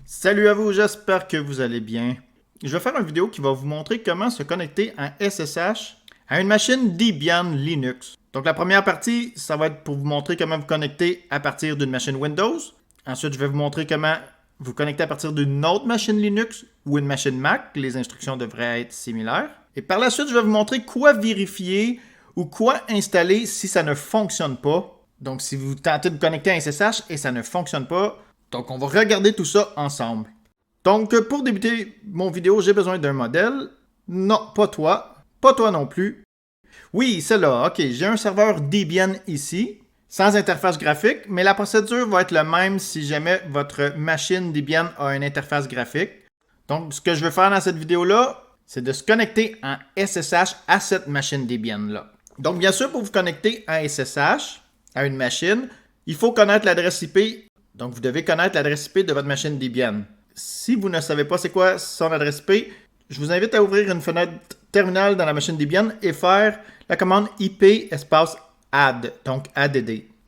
Salut à vous, j'espère que vous allez bien. Je vais faire une vidéo qui va vous montrer comment se connecter en SSH à une machine Debian Linux. Donc la première partie, ça va être pour vous montrer comment vous connecter à partir d'une machine Windows. Ensuite, je vais vous montrer comment vous connecter à partir d'une autre machine Linux ou une machine Mac. Les instructions devraient être similaires. Et par la suite, je vais vous montrer quoi vérifier ou quoi installer si ça ne fonctionne pas. Donc si vous tentez de vous connecter à un SSH et ça ne fonctionne pas, donc, on va regarder tout ça ensemble. Donc, pour débuter mon vidéo, j'ai besoin d'un modèle. Non, pas toi. Pas toi non plus. Oui, c'est là. OK, j'ai un serveur Debian ici, sans interface graphique, mais la procédure va être la même si jamais votre machine Debian a une interface graphique. Donc, ce que je veux faire dans cette vidéo-là, c'est de se connecter en SSH à cette machine Debian-là. Donc, bien sûr, pour vous connecter en SSH à une machine, il faut connaître l'adresse IP. Donc, vous devez connaître l'adresse IP de votre machine Debian. Si vous ne savez pas c'est quoi son adresse IP, je vous invite à ouvrir une fenêtre terminale dans la machine Debian et faire la commande IP espace add, donc add.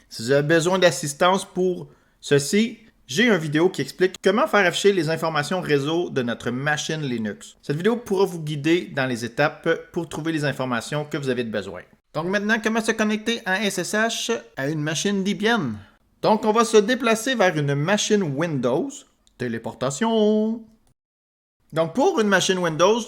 Si vous avez besoin d'assistance pour ceci, j'ai une vidéo qui explique comment faire afficher les informations réseau de notre machine Linux. Cette vidéo pourra vous guider dans les étapes pour trouver les informations que vous avez besoin. Donc maintenant, comment se connecter en SSH à une machine Debian? Donc, on va se déplacer vers une machine Windows. Téléportation. Donc, pour une machine Windows,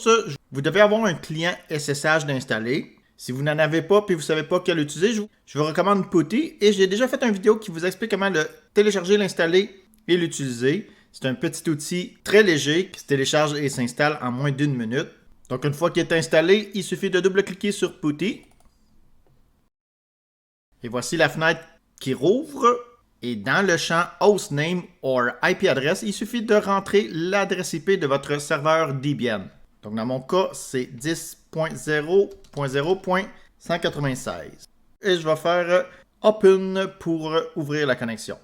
vous devez avoir un client SSH d'installer. Si vous n'en avez pas et vous ne savez pas quel utiliser, je vous recommande PuTTY. Et j'ai déjà fait une vidéo qui vous explique comment le télécharger, l'installer et l'utiliser. C'est un petit outil très léger qui se télécharge et s'installe en moins d'1 minute. Donc, une fois qu'il est installé, il suffit de double-cliquer sur PuTTY. Et voici la fenêtre qui rouvre. Et dans le champ hostname or IP address, il suffit de rentrer l'adresse IP de votre serveur Debian. Donc dans mon cas, c'est 10.0.0.196. Et je vais faire Open pour ouvrir la connexion.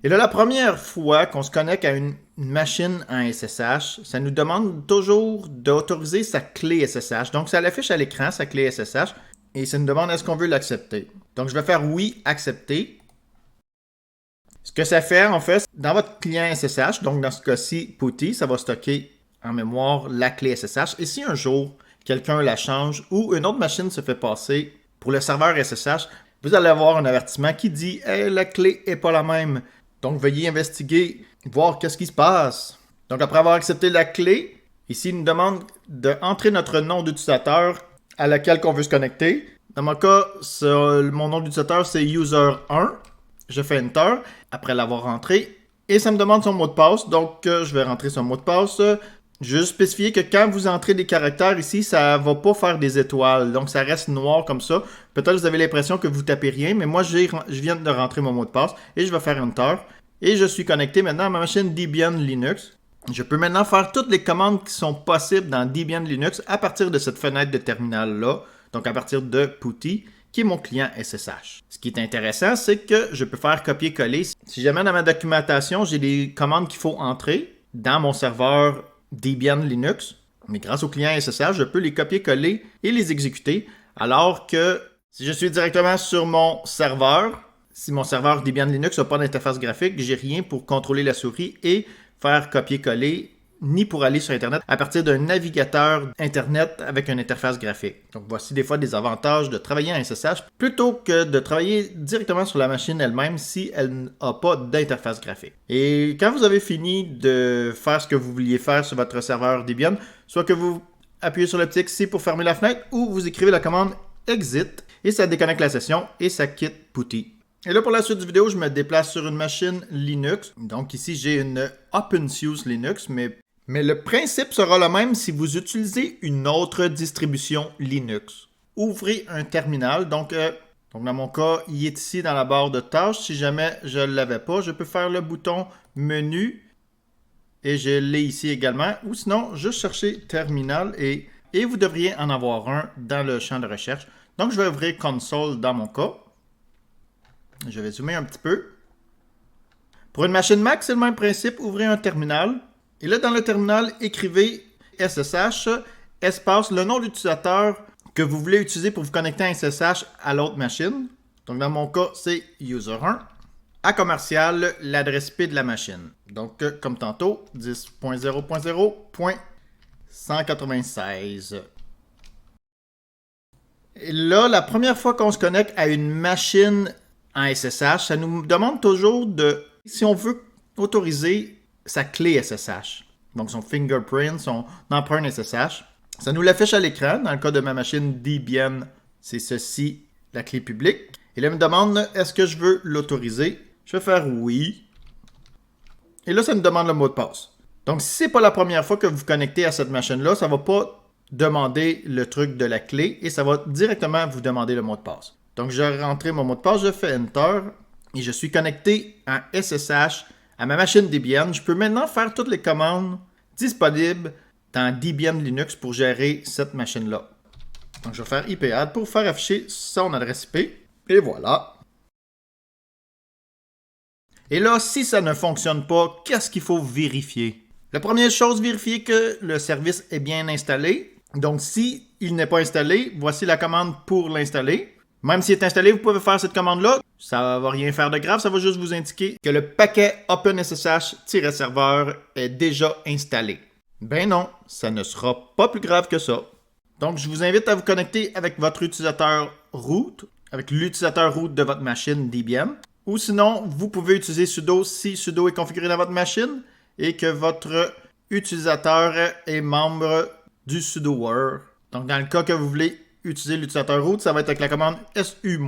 Et là, la première fois qu'on se connecte à une machine en SSH, ça nous demande toujours d'autoriser sa clé SSH. Donc ça l'affiche à l'écran, sa clé SSH, et ça nous demande est-ce qu'on veut l'accepter. Donc je vais faire oui, accepter. Ce que ça fait, en fait, dans votre client SSH, donc dans ce cas-ci, PuTTY, ça va stocker en mémoire la clé SSH. Et si un jour, quelqu'un la change ou une autre machine se fait passer pour le serveur SSH, vous allez avoir un avertissement qui dit hey, « la clé n'est pas la même ». Donc, veuillez investiguer, voir qu'est-ce qui se passe. Donc, après avoir accepté la clé, ici, il nous demande d'entrer notre nom d'utilisateur à laquelle on veut se connecter. Dans mon cas, mon nom d'utilisateur, c'est user1. Je fais Enter après l'avoir rentré et ça me demande son mot de passe. Donc, je vais rentrer son mot de passe. Je vais spécifier que quand vous entrez des caractères ici, ça ne va pas faire des étoiles. Donc, ça reste noir comme ça. Peut-être que vous avez l'impression que vous tapez rien, mais moi, je viens de rentrer mon mot de passe et je vais faire Enter. Et je suis connecté maintenant à ma machine Debian Linux. Je peux maintenant faire toutes les commandes qui sont possibles dans Debian Linux à partir de cette fenêtre de terminal-là. Donc, à partir de PuTTY, qui est mon client SSH. Ce qui est intéressant, c'est que je peux faire copier-coller. Si jamais dans ma documentation, j'ai des commandes qu'il faut entrer dans mon serveur Debian Linux, mais grâce au client SSH, je peux les copier-coller et les exécuter, alors que si je suis directement sur mon serveur, si mon serveur Debian Linux n'a pas d'interface graphique, j'ai rien pour contrôler la souris et faire copier-coller ni pour aller sur Internet à partir d'un navigateur Internet avec une interface graphique. Donc voici des fois des avantages de travailler en SSH plutôt que de travailler directement sur la machine elle-même si elle n'a pas d'interface graphique. Et quand vous avez fini de faire ce que vous vouliez faire sur votre serveur Debian, soit que vous appuyez sur le petit X pour fermer la fenêtre ou vous écrivez la commande exit et ça déconnecte la session et ça quitte PuTTY. Et là, pour la suite du vidéo, je me déplace sur une machine Linux. Donc ici, j'ai une OpenSUSE Linux, mais le principe sera le même si vous utilisez une autre distribution Linux. Ouvrez un terminal. Donc dans mon cas, il est ici dans la barre de tâches. Si jamais je ne l'avais pas, je peux faire le bouton menu et je l'ai ici également. Ou sinon, juste chercher terminal et vous devriez en avoir un dans le champ de recherche. Donc, je vais ouvrir console dans mon cas. Je vais zoomer un petit peu. Pour une machine Mac, c'est le même principe. Ouvrez un terminal. Et là, dans le terminal, écrivez SSH, espace, le nom d'utilisateur que vous voulez utiliser pour vous connecter à SSH à l'autre machine. Donc, dans mon cas, c'est user1. à commercial l'adresse IP de la machine. Donc, comme tantôt, 10.0.0.196. Et là, la première fois qu'on se connecte à une machine en SSH, ça nous demande toujours de, si on veut autoriser sa clé SSH, donc son fingerprint, son empreinte SSH, ça nous l'affiche à l'écran. Dans le cas de ma machine Debian, c'est ceci, la clé publique. Et là, il me demande, est-ce que je veux l'autoriser? Je vais faire oui. Et là, ça me demande le mot de passe. Donc, si ce n'est pas la première fois que vous vous connectez à cette machine-là, ça ne va pas demander le truc de la clé et ça va directement vous demander le mot de passe. Donc, je vais rentrer mon mot de passe, je fais Enter et je suis connecté en SSH à ma machine Debian. Je peux maintenant faire toutes les commandes disponibles dans Debian Linux pour gérer cette machine-là. Donc, je vais faire ipadd pour faire afficher son adresse IP. Et voilà. Et là, si ça ne fonctionne pas, qu'est-ce qu'il faut vérifier? La première chose, vérifier que le service est bien installé. Donc, si il n'est pas installé, voici la commande pour l'installer. Même s'il est installé, vous pouvez faire cette commande-là. Ça ne va rien faire de grave, ça va juste vous indiquer que le paquet OpenSSH-serveur est déjà installé. Ben non, ça ne sera pas plus grave que ça. Donc, je vous invite à vous connecter avec votre utilisateur root, avec l'utilisateur root de votre machine Debian. Ou sinon, vous pouvez utiliser sudo si sudo est configuré dans votre machine et que votre utilisateur est membre du sudoer. Donc, dans le cas que vous voulez utiliser l'utilisateur root, ça va être avec la commande su-.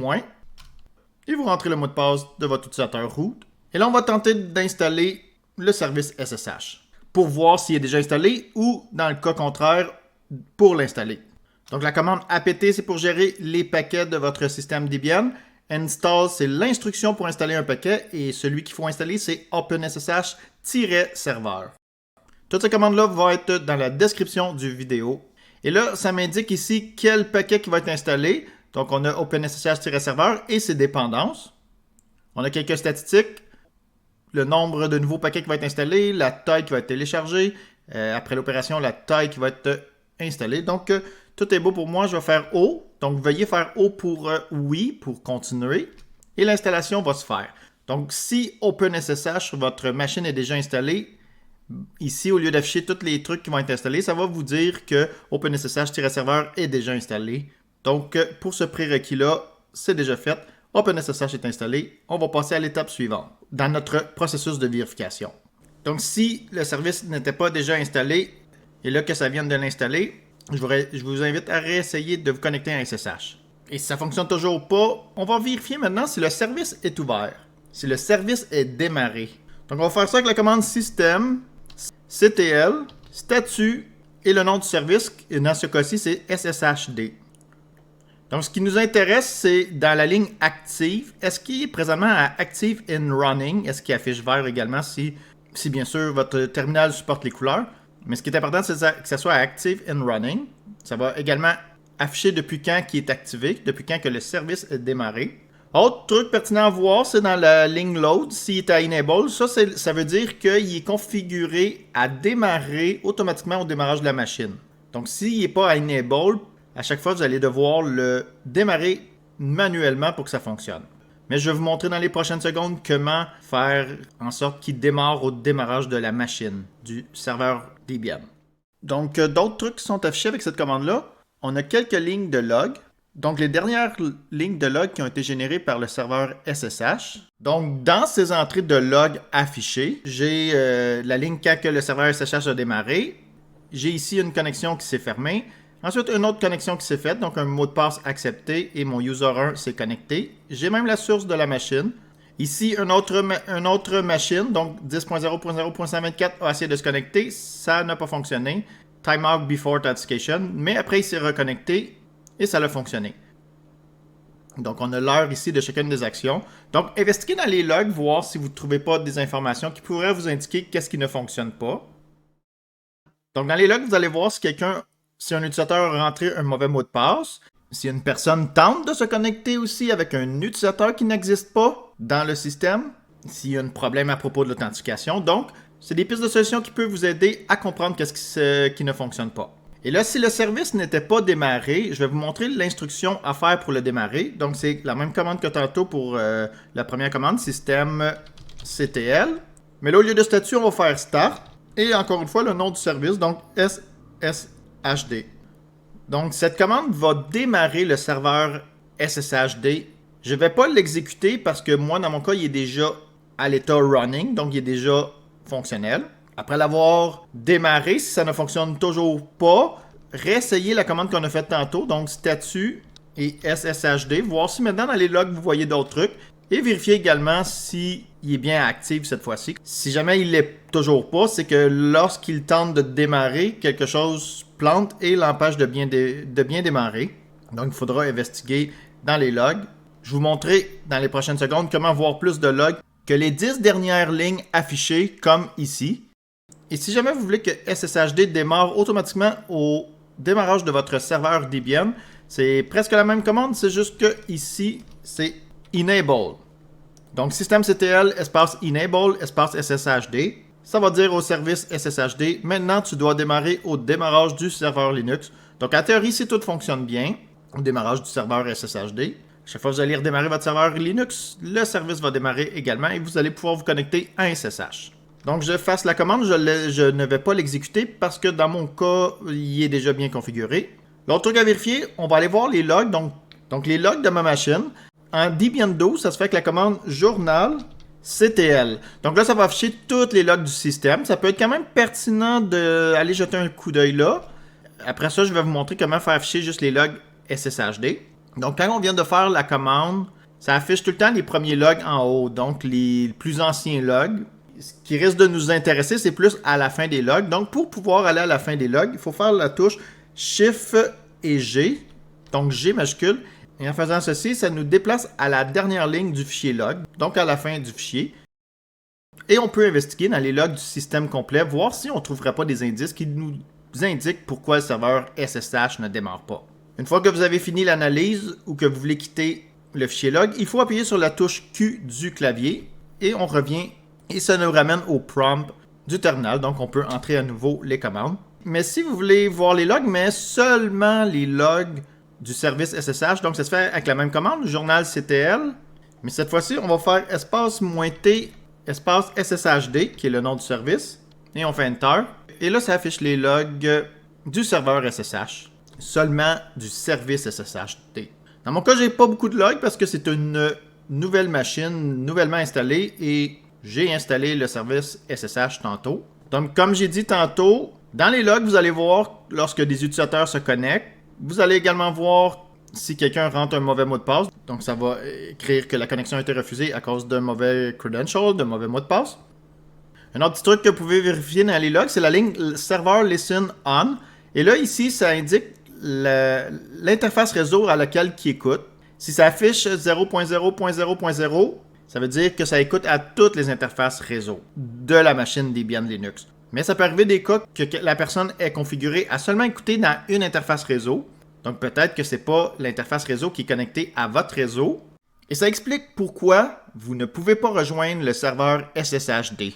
Et vous rentrez le mot de passe de votre utilisateur root. Et là, on va tenter d'installer le service SSH pour voir s'il est déjà installé ou, dans le cas contraire, pour l'installer. Donc, la commande apt, c'est pour gérer les paquets de votre système Debian. Install, c'est l'instruction pour installer un paquet et celui qu'il faut installer, c'est OpenSSH-serveur. Toutes ces commandes-là vont être dans la description du vidéo. Et là, ça m'indique ici quel paquet qui va être installé. Donc, on a OpenSSH-serveur et ses dépendances. On a quelques statistiques, le nombre de nouveaux paquets qui va être installé, la taille qui va être téléchargée, après l'opération, la taille qui va être installée. Donc, tout est beau pour moi. Je vais faire O. Donc, veuillez faire O pour oui, pour continuer. Et l'installation va se faire. Donc, si OpenSSH sur votre machine est déjà installé, ici, au lieu d'afficher tous les trucs qui vont être installés, ça va vous dire que OpenSSH-serveur est déjà installé. Donc, pour ce prérequis-là, c'est déjà fait. OpenSSH est installé. On va passer à l'étape suivante dans notre processus de vérification. Donc, si le service n'était pas déjà installé et là que ça vient de l'installer, je vous invite à réessayer de vous connecter à SSH. Et si ça ne fonctionne toujours pas, on va vérifier maintenant si le service est ouvert, si le service est démarré. Donc, on va faire ça avec la commande system, ctl, statut et le nom du service. Et dans ce cas-ci, c'est sshd. Donc, ce qui nous intéresse, c'est dans la ligne active. Est-ce qu'il est présentement à active in running? Est-ce qu'il affiche vert également si bien sûr votre terminal supporte les couleurs? Mais ce qui est important, c'est que ça soit active in running. Ça va également afficher depuis quand il est activé, depuis quand que le service est démarré. Autre truc pertinent à voir, c'est dans la ligne load, s'il est à enable. Ça veut dire qu'il est configuré à démarrer automatiquement au démarrage de la machine. Donc, s'il n'est pas à enable, à chaque fois, vous allez devoir le démarrer manuellement pour que ça fonctionne. Mais je vais vous montrer dans les prochaines secondes comment faire en sorte qu'il démarre au démarrage de la machine, du serveur Debian. Donc, d'autres trucs qui sont affichés avec cette commande-là, on a quelques lignes de log. Donc, les dernières lignes de log qui ont été générées par le serveur SSH. Donc, dans ces entrées de log affichées, j'ai la ligne quand que le serveur SSH a démarré. J'ai ici une connexion qui s'est fermée. Ensuite, une autre connexion qui s'est faite, donc un mot de passe accepté et mon user 1 s'est connecté. J'ai même la source de la machine. Ici, une autre machine, donc 10.0.0.124 a essayé de se connecter. Ça n'a pas fonctionné. Timeout before authentication. Mais après, il s'est reconnecté et ça a fonctionné. Donc, on a l'heure ici de chacune des actions. Donc, investiguez dans les logs, voir si vous ne trouvez pas des informations qui pourraient vous indiquer qu'est-ce qui ne fonctionne pas. Donc, dans les logs, vous allez voir si un utilisateur a rentré un mauvais mot de passe, si une personne tente de se connecter aussi avec un utilisateur qui n'existe pas dans le système, s'il y a un problème à propos de l'authentification. Donc, c'est des pistes de solutions qui peuvent vous aider à comprendre qu'est-ce qui ne fonctionne pas. Et là, si le service n'était pas démarré, je vais vous montrer l'instruction à faire pour le démarrer. Donc, c'est la même commande que tantôt pour la première commande, système CTL. Mais là, au lieu de statut, on va faire start. Et encore une fois, le nom du service, donc SSHD. Donc, cette commande va démarrer le serveur SSHD. Je ne vais pas l'exécuter parce que moi, dans mon cas, il est déjà à l'état running, donc il est déjà fonctionnel. Après l'avoir démarré, si ça ne fonctionne toujours pas, réessayez la commande qu'on a faite tantôt, donc statut et SSHD, voir si maintenant dans les logs vous voyez d'autres trucs, et vérifiez également s'il est bien actif cette fois-ci. Si jamais il l'est toujours pas, c'est que lorsqu'il tente de démarrer, quelque chose plante et l'empêche de bien démarrer. Donc il faudra investiguer dans les logs. Je vous montrerai dans les prochaines secondes comment voir plus de logs que les 10 dernières lignes affichées comme ici. Et si jamais vous voulez que SSHD démarre automatiquement au démarrage de votre serveur Debian, c'est presque la même commande, c'est juste que ici, c'est Enable. Donc, systemctl, espace Enable, espace SSHD. Ça va dire au service SSHD, maintenant tu dois démarrer au démarrage du serveur Linux. Donc, en théorie, si tout fonctionne bien, au démarrage du serveur SSHD, chaque fois que vous allez redémarrer votre serveur Linux, le service va démarrer également et vous allez pouvoir vous connecter à un SSH. Donc, je fasse la commande, je ne vais pas l'exécuter parce que dans mon cas, il est déjà bien configuré. L'autre truc à vérifier, on va aller voir les logs. Donc les logs de ma machine. En Debian 12, ça se fait avec la commande journal CTL. Donc là, ça va afficher tous les logs du système. Ça peut être quand même pertinent d'aller jeter un coup d'œil là. Après ça, je vais vous montrer comment faire afficher juste les logs SSHD. Donc, quand on vient de faire la commande, ça affiche tout le temps les premiers logs en haut. Donc, les plus anciens logs. Ce qui risque de nous intéresser, c'est plus à la fin des logs. Donc, pour pouvoir aller à la fin des logs, il faut faire la touche Shift et G. Donc, G majuscule. Et en faisant ceci, ça nous déplace à la dernière ligne du fichier log. Donc, à la fin du fichier. Et on peut investiguer dans les logs du système complet, voir si on ne trouverait pas des indices qui nous indiquent pourquoi le serveur SSH ne démarre pas. Une fois que vous avez fini l'analyse ou que vous voulez quitter le fichier log, il faut appuyer sur la touche Q du clavier et on revient. Et ça nous ramène au prompt du terminal, donc on peut entrer à nouveau les commandes. Mais si vous voulez voir les logs, mais seulement les logs du service SSH, donc ça se fait avec la même commande, journal CTL. Mais cette fois-ci, on va faire espace -t, espace SSHD, qui est le nom du service. Et on fait Enter. Et là, ça affiche les logs du serveur SSH. Seulement du service SSHD. Dans mon cas, j'ai pas beaucoup de logs parce que c'est une nouvelle machine, nouvellement installée et j'ai installé le service SSH tantôt. Donc, comme j'ai dit tantôt, dans les logs, vous allez voir lorsque des utilisateurs se connectent. Vous allez également voir si quelqu'un rentre un mauvais mot de passe. Donc, ça va écrire que la connexion a été refusée à cause d'un mauvais credential, d'un mauvais mot de passe. Un autre petit truc que vous pouvez vérifier dans les logs, c'est la ligne serveur listen on. Et là, ici, ça indique l'interface réseau à laquelle qui écoute. Si ça affiche 0.0.0.0, ça veut dire que ça écoute à toutes les interfaces réseau de la machine Debian Linux. Mais ça peut arriver des cas que la personne est configurée à seulement écouter dans une interface réseau. Donc peut-être que ce n'est pas l'interface réseau qui est connectée à votre réseau. Et ça explique pourquoi vous ne pouvez pas rejoindre le serveur SSHD.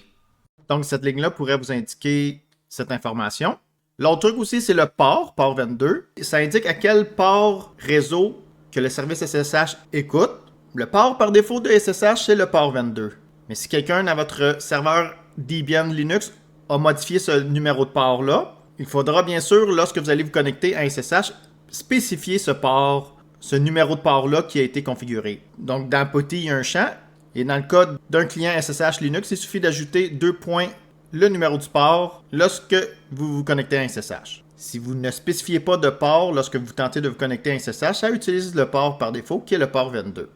Donc cette ligne-là pourrait vous indiquer cette information. L'autre truc aussi, c'est le port 22. Ça indique à quel port réseau que le service SSH écoute. Le port par défaut de SSH, c'est le port 22. Mais si quelqu'un dans votre serveur Debian Linux a modifié ce numéro de port-là, il faudra bien sûr, lorsque vous allez vous connecter à SSH, spécifier ce port, ce numéro de port-là qui a été configuré. Donc, dans POTI, il y a un champ. Et dans le cas d'un client SSH Linux, il suffit d'ajouter 2 points le numéro du port lorsque vous vous connectez à un SSH. Si vous ne spécifiez pas de port lorsque vous tentez de vous connecter à un SSH, ça utilise le port par défaut qui est le port 22.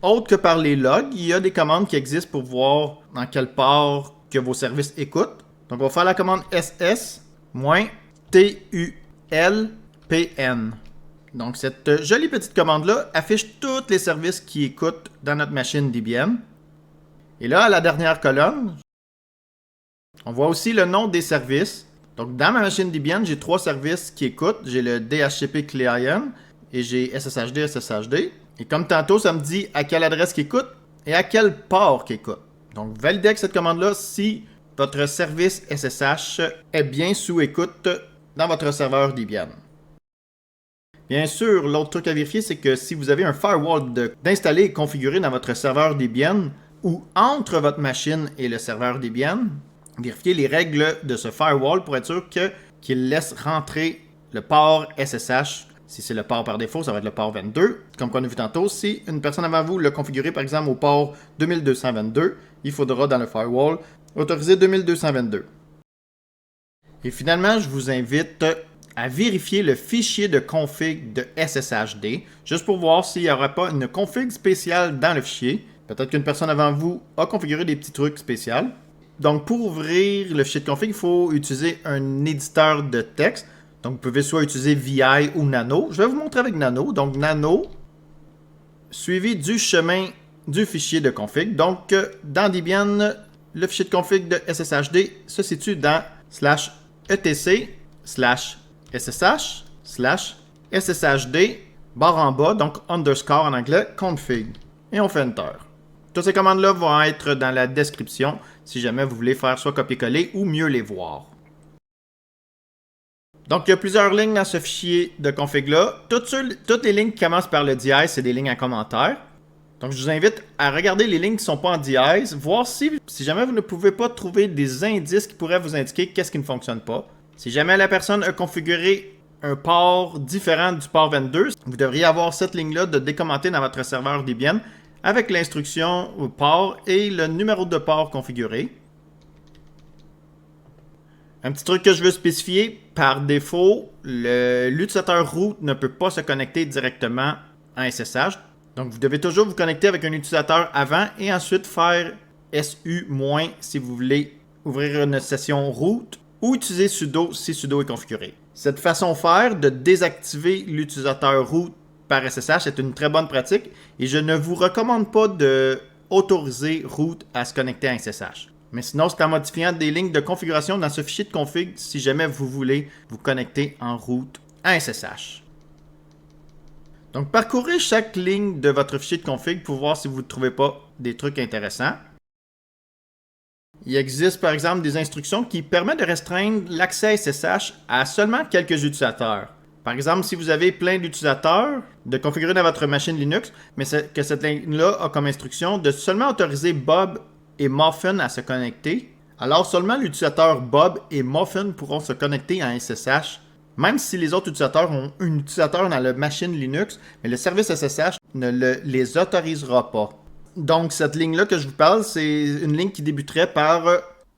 Autre que par les logs, il y a des commandes qui existent pour voir dans quel port que vos services écoutent. Donc, on va faire la commande ss-tulpn. Donc, cette jolie petite commande-là affiche tous les services qui écoutent dans notre machine Debian. Et là, à la dernière colonne, on voit aussi le nom des services. Donc, dans ma machine Debian, j'ai 3 services qui écoutent. J'ai le DHCP client et j'ai SSHD, SSHD. Et comme tantôt, ça me dit à quelle adresse qu'il écoute et à quel port qu'il écoute. Donc, validez avec cette commande-là si votre service SSH est bien sous écoute dans votre serveur Debian. Bien sûr, l'autre truc à vérifier, c'est que si vous avez un firewall d'installer et configuré dans votre serveur Debian ou entre votre machine et le serveur Debian, vérifiez les règles de ce firewall pour être sûr qu'il laisse rentrer le port SSH. Si c'est le port par défaut, ça va être le port 22. Comme on a vu tantôt, si une personne avant vous l'a configuré par exemple au port 2222, il faudra dans le firewall autoriser 2222. Et finalement, je vous invite à vérifier le fichier de config de SSHD, juste pour voir s'il n'y aura pas une config spéciale dans le fichier. Peut-être qu'une personne avant vous a configuré des petits trucs spéciaux. Donc, pour ouvrir le fichier de config, il faut utiliser un éditeur de texte. Donc, vous pouvez soit utiliser VI ou Nano. Je vais vous montrer avec Nano. Donc, Nano, suivi du chemin du fichier de config. Donc, dans Debian, le fichier de config de SSHD se situe dans /etc/ssh/sshd barre en bas, donc underscore en anglais, config. Et on fait Enter. Toutes ces commandes-là vont être dans la description si jamais vous voulez faire soit copier-coller ou mieux les voir. Donc, il y a plusieurs lignes dans ce fichier de config-là. Toutes les lignes qui commencent par le dièse, c'est des lignes en commentaire. Donc, je vous invite à regarder les lignes qui ne sont pas en dièse, voir si jamais vous ne pouvez pas trouver des indices qui pourraient vous indiquer qu'est-ce qui ne fonctionne pas. Si jamais la personne a configuré un port différent du port 22, vous devriez avoir cette ligne-là de décommenter dans votre serveur Debian avec l'instruction au port et le numéro de port configuré. Un petit truc que je veux spécifier, par défaut, l'utilisateur root ne peut pas se connecter directement en SSH. Donc, vous devez toujours vous connecter avec un utilisateur avant et ensuite faire SU- si vous voulez ouvrir une session root ou utiliser sudo si sudo est configuré. Cette façon de faire de désactiver l'utilisateur root par SSH est une très bonne pratique et je ne vous recommande pas d'autoriser root à se connecter à SSH. Mais sinon, c'est en modifiant des lignes de configuration dans ce fichier de config si jamais vous voulez vous connecter en root à SSH. Donc, parcourez chaque ligne de votre fichier de config pour voir si vous ne trouvez pas des trucs intéressants. Il existe par exemple des instructions qui permettent de restreindre l'accès SSH à seulement quelques utilisateurs. Par exemple, si vous avez plein d'utilisateurs, de configurer dans votre machine Linux, mais que cette ligne-là a comme instruction de seulement autoriser Bob et Muffin à se connecter, alors seulement l'utilisateur Bob et Muffin pourront se connecter à un SSH, même si les autres utilisateurs ont un utilisateur dans la machine Linux, mais le service SSH ne les autorisera pas. Donc, cette ligne-là que je vous parle, c'est une ligne qui débuterait par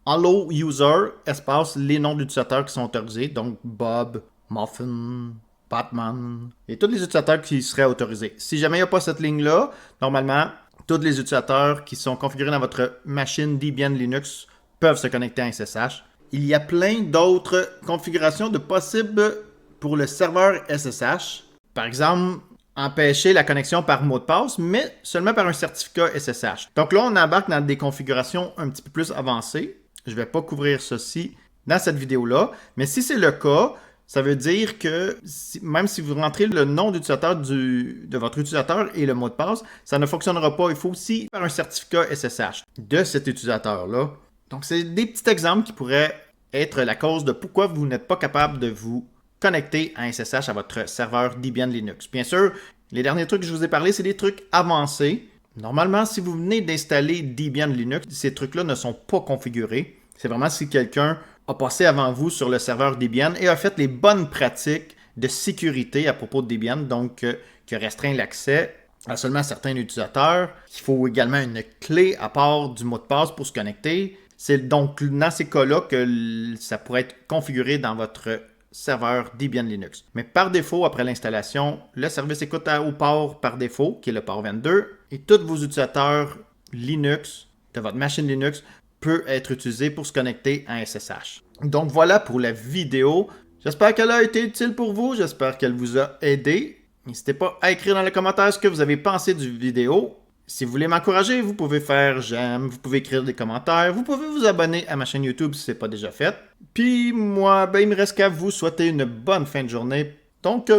Hello User, espace, les noms d'utilisateurs qui sont autorisés, donc Bob, Muffin, Batman, et tous les utilisateurs qui seraient autorisés. Si jamais il n'y a pas cette ligne-là, normalement, tous les utilisateurs qui sont configurés dans votre machine Debian Linux peuvent se connecter à SSH. Il y a plein d'autres configurations de possibles pour le serveur SSH. Par exemple, empêcher la connexion par mot de passe, mais seulement par un certificat SSH. Donc là, on embarque dans des configurations un petit peu plus avancées. Je ne vais pas couvrir ceci dans cette vidéo-là, mais si c'est le cas, ça veut dire que même si vous rentrez le nom d'utilisateur de votre utilisateur et le mot de passe, ça ne fonctionnera pas. Il faut aussi faire un certificat SSH de cet utilisateur-là. Donc, c'est des petits exemples qui pourraient être la cause de pourquoi vous n'êtes pas capable de vous connecter à un SSH à votre serveur Debian Linux. Bien sûr, les derniers trucs que je vous ai parlé, c'est des trucs avancés. Normalement, si vous venez d'installer Debian Linux, ces trucs-là ne sont pas configurés. C'est vraiment si quelqu'un a passé avant vous sur le serveur Debian et a fait les bonnes pratiques de sécurité à propos de Debian, donc qui a restreint l'accès à seulement certains utilisateurs. Il faut également une clé à part du mot de passe pour se connecter. C'est donc dans ces cas-là que ça pourrait être configuré dans votre serveur Debian Linux. Mais par défaut, après l'installation, le service écoute au port par défaut, qui est le port 22, et tous vos utilisateurs Linux de votre machine Linux peut être utilisé pour se connecter à un SSH. Donc voilà pour la vidéo. J'espère qu'elle a été utile pour vous. J'espère qu'elle vous a aidé. N'hésitez pas à écrire dans les commentaires ce que vous avez pensé du vidéo. Si vous voulez m'encourager, vous pouvez faire j'aime, vous pouvez écrire des commentaires, vous pouvez vous abonner à ma chaîne YouTube si ce n'est pas déjà fait. Puis moi, il me reste qu'à vous souhaiter une bonne fin de journée. Donc,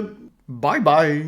bye bye!